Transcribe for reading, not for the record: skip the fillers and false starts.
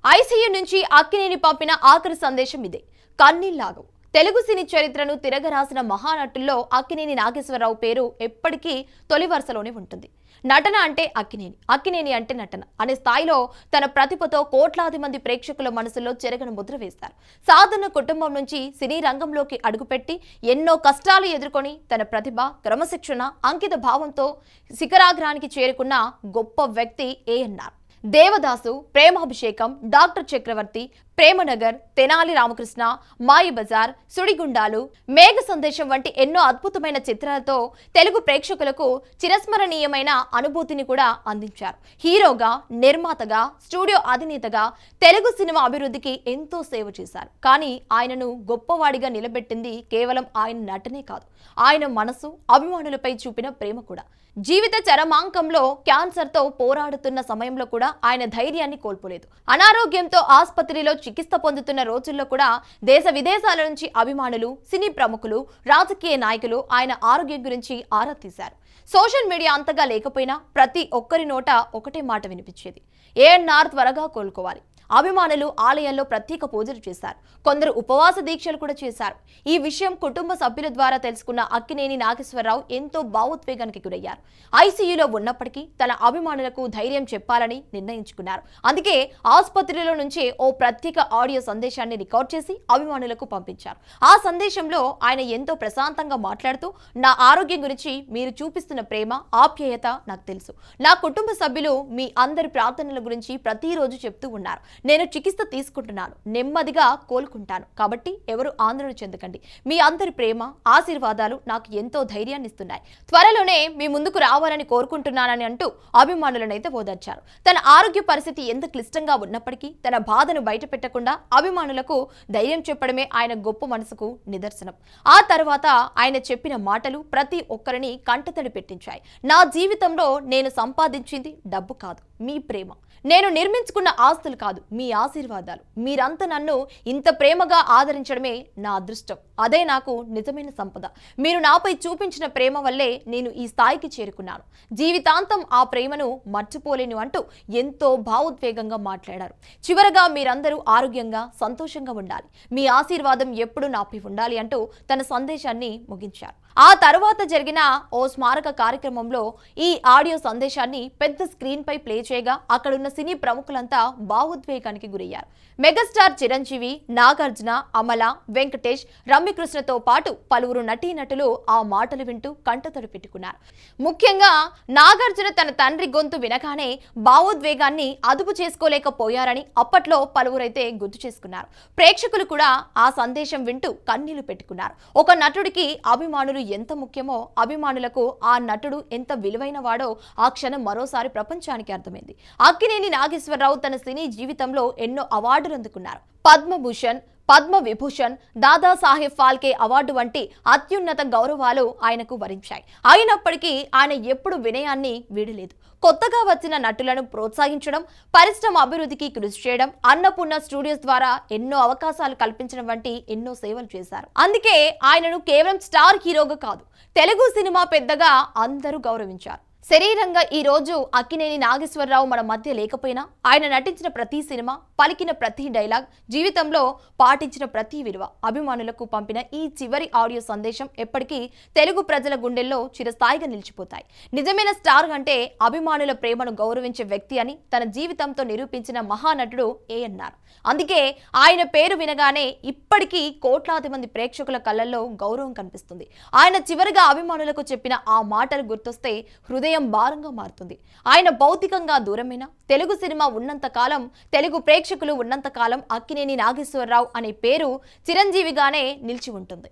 ICU నుంచి అక్కినేని పంపిన ఆఖరి సందేశం ఇదే. కన్నీళ్లాగవు. తెలుగు సినీ చరిత్రను తిరగరాసిన మహానటుల్లో అక్కినేని నాగేశ్వరరావు పేరు ఎప్పటికీ తొలి వరుసలోనే ఉంటుంది. నటన అంటే అక్కినేని, అక్కినేని అంటే నటన అనే స్థాయిలో తన ప్రతిభతో కోట్లాది మంది ప్రేక్షకుల మనసుల్లో చెరగని ముద్ర వేశారు. సాధారణ కుటుంబం నుంచి సినీ రంగంలోకి అడుగుపెట్టి ఎన్నో కష్టాలు ఎదుర్కొని తన ప్రతిభ, క్రమశిక్షణ, అంకిత భావంతో శిఖరాగ్రానికి చేరుకున్న గొప్ప వ్యక్తి ఏఎన్నార్. దేవదాసు, ప్రేమాభిషేకం, డాక్టర్ చక్రవర్తి, ప్రేమనగర్, తెనాలి రామకృష్ణ, మాయబజార్, సుడిగుండాలు, మేఘ సందేశం వంటి ఎన్నో అద్భుతమైన చిత్రాలతో తెలుగు ప్రేక్షకులకు చిరస్మరణీయమైన అనుభూతిని కూడా అందించారు. హీరోగా, నిర్మాతగా, స్టూడియో అధినేతగా తెలుగు సినిమా అభివృద్ధికి ఎంతో సేవ చేశారు. కానీ ఆయనను గొప్పవాడిగా నిలబెట్టింది కేవలం ఆయన నటనే కాదు, ఆయన మనసు, అభిమానులపై చూపిన ప్రేమ కూడా. జీవిత చరమాంకంలో క్యాన్సర్తో పోరాడుతున్న సమయంలో కూడా ఆయన ధైర్యాన్ని కోల్పోలేదు. అనారోగ్యంతో ఆసుపత్రిలో చికిత్స పొందుతున్న రోజుల్లో కూడా దేశ విదేశాల నుంచి అభిమానులు, సినీ ప్రముఖులు, రాజకీయ నాయకులు ఆయన ఆరోగ్యం గురించి ఆరా తీశారు. సోషల్ మీడియా అంతగా లేకపోయినా ప్రతి ఒక్కరి నోట ఒకటే మాట వినిపించేది: ఏఎన్నార్ త్వరగా కోలుకోవాలి. అభిమానులు ఆలయంలో ప్రత్యేక పూజలు చేశారు. కొందరు ఉపవాస దీక్షలు కూడా చేశారు. ఈ విషయం కుటుంబ సభ్యుల ద్వారా తెలుసుకున్న అక్కినేని నాగేశ్వరరావు ఎంతో భావోద్వేగానికి గురయ్యారు. ఐసీయూలో ఉన్నప్పటికీ తన అభిమానులకు ధైర్యం చెప్పాలని నిర్ణయించుకున్నారు. అందుకే ఆసుపత్రిలో నుంచే ఓ ప్రత్యేక ఆడియో సందేశాన్ని రికార్డ్ చేసి అభిమానులకు పంపించారు. ఆ సందేశంలో ఆయన ఎంతో ప్రశాంతంగా మాట్లాడుతూ, నా ఆరోగ్యం గురించి మీరు చూపిస్తున్న ప్రేమ, ఆప్యాయత నాకు తెలుసు. నా కుటుంబ సభ్యులు మీ అందరి ప్రార్థనల గురించి ప్రతిరోజు చెప్తూ ఉన్నారు. నేను చికిత్స తీసుకుంటున్నాను, నెమ్మదిగా కోలుకుంటాను. కాబట్టి ఎవరు ఆందోళన చెందకండి. మీ అందరి ప్రేమ, ఆశీర్వాదాలు నాకు ఎంతో ధైర్యాన్ని ఇస్తున్నాయి. త్వరలోనే మీ ముందుకు రావాలని కోరుకుంటున్నానని అంటూ అభిమానులనైతే ఓదార్చారు. తన ఆరోగ్య పరిస్థితి ఎంత క్లిష్టంగా ఉన్నప్పటికీ తన బాధను బయట పెట్టకుండా అభిమానులకు ధైర్యం చెప్పడమే ఆయన గొప్ప మనసుకు నిదర్శనం. ఆ తర్వాత ఆయన చెప్పిన మాటలు ప్రతి ఒక్కరిని కంటతడి పెట్టించాయి. నా జీవితంలో నేను సంపాదించింది డబ్బు కాదు, మీ ప్రేమ. నేను నిర్మించుకున్న ఆస్తులు కాదు, మీ ఆశీర్వాదాలు. మీరంతా నన్ను ఇంత ప్రేమగా ఆదరించడమే నా అదృష్టం. అదే నాకు నిజమైన సంపద. మీరు నాపై చూపించిన ప్రేమ వల్లే నేను ఈ స్థాయికి చేరుకున్నాను. జీవితాంతం ఆ ప్రేమను మర్చిపోలేను అంటూ ఎంతో భావోద్వేగంగా మాట్లాడారు. చివరగా మీరందరూ ఆరోగ్యంగా, సంతోషంగా ఉండాలి. మీ ఆశీర్వాదం ఎప్పుడూ నాపై ఉండాలి అంటూ తన సందేశాన్ని ముగించారు. ఆ తర్వాత జరిగిన ఓ స్మారక కార్యక్రమంలో ఈ ఆడియో సందేశాన్ని పెద్ద స్క్రీన్ పై ప్లే చేయగా అక్కడున్న సినీ ప్రముఖులంతా భావోద్వేగానికి గురయ్యారు. మెగాస్టార్ చిరంజీవి, నాగార్జున, అమల, వెంకటేష్, రమ్యకృష్ణతో పాటు పలువురు నటీనటులు ఆ మాటలు వింటూ కంటతడి పెట్టుకున్నారు. ముఖ్యంగా నాగార్జున తన తండ్రి గొంతు వినగానే భావోద్వేగాన్ని అదుపు చేసుకోలేకపోయారని అప్పట్లో పలువురైతే గుర్తు చేసుకున్నారు. ప్రేక్షకులు కూడా ఆ సందేశం వింటూ కన్నీళ్లు పెట్టుకున్నారు. ఒక నటుడికి అభిమానులు ఎంత ముఖ్యమో, అభిమానులకు ఆ నటుడు ఎంత విలువైన వాడో ఆ క్షణం మరోసారి ప్రపంచానికి అర్థమైంది. అక్కినేని నాగేశ్వరరావు తన సినీ జీవితంలో ఎన్నో అవార్డులు అందుకున్నారు. పద్మభూషణ్, పద్మ విభూషణ్, దాదాసాహెబ్ ఫాల్కే అవార్డు వంటి అత్యున్నత గౌరవాలు ఆయనకు వరించాయి. అయినప్పటికీ ఆయన ఎప్పుడు వినయాన్ని వీడలేదు. కొత్తగా వచ్చిన నటులను ప్రోత్సహించడం, పరిశ్రమ అభివృద్ధికి కృషి చేయడం, అన్నపూర్ణ స్టూడియోస్ ద్వారా ఎన్నో అవకాశాలు కల్పించడం వంటి ఎన్నో సేవలు చేశారు. అందుకే ఆయనను కేవలం స్టార్ హీరోగా కాదు, తెలుగు సినిమా పెద్దగా అందరూ గౌరవించారు. శరీరంగా ఈ రోజు అక్కినేని నాగేశ్వరరావు మన మధ్య లేకపోయినా ఆయన నటించిన ప్రతి సినిమా, పలికిన ప్రతి డైలాగ్, జీవితంలో పాటించిన ప్రతి విలువ, అభిమానులకు పంపిన ఈ చివరి ఆడియో సందేశం ఎప్పటికీ తెలుగు ప్రజల గుండెల్లో చిరస్థాయిగా నిలిచిపోతాయి. నిజమైన స్టార్ అంటే అభిమానుల ప్రేమను గౌరవించే వ్యక్తి అని తన జీవితంతో నిరూపించిన మహానటుడు ఏఎన్నార్. అందుకే ఆయన పేరు వినగానే ఇప్పటికీ కోట్లాది మంది ప్రేక్షకుల కళ్ళల్లో గౌరవం కనిపిస్తుంది. ఆయన చివరిగా అభిమానులకు చెప్పిన ఆ మాటలు గుర్తొస్తే హృదయం భారంగా మారుతుంది. ఆయన భౌతికంగా దూరమైన తెలుగు సినిమా ఉన్నంత కాలం, తెలుగు ప్రేక్షకులు ఉన్నంత కాలం అక్కినేని నాగేశ్వరరావు అనే పేరు చిరంజీవిగానే నిలిచి ఉంటుంది.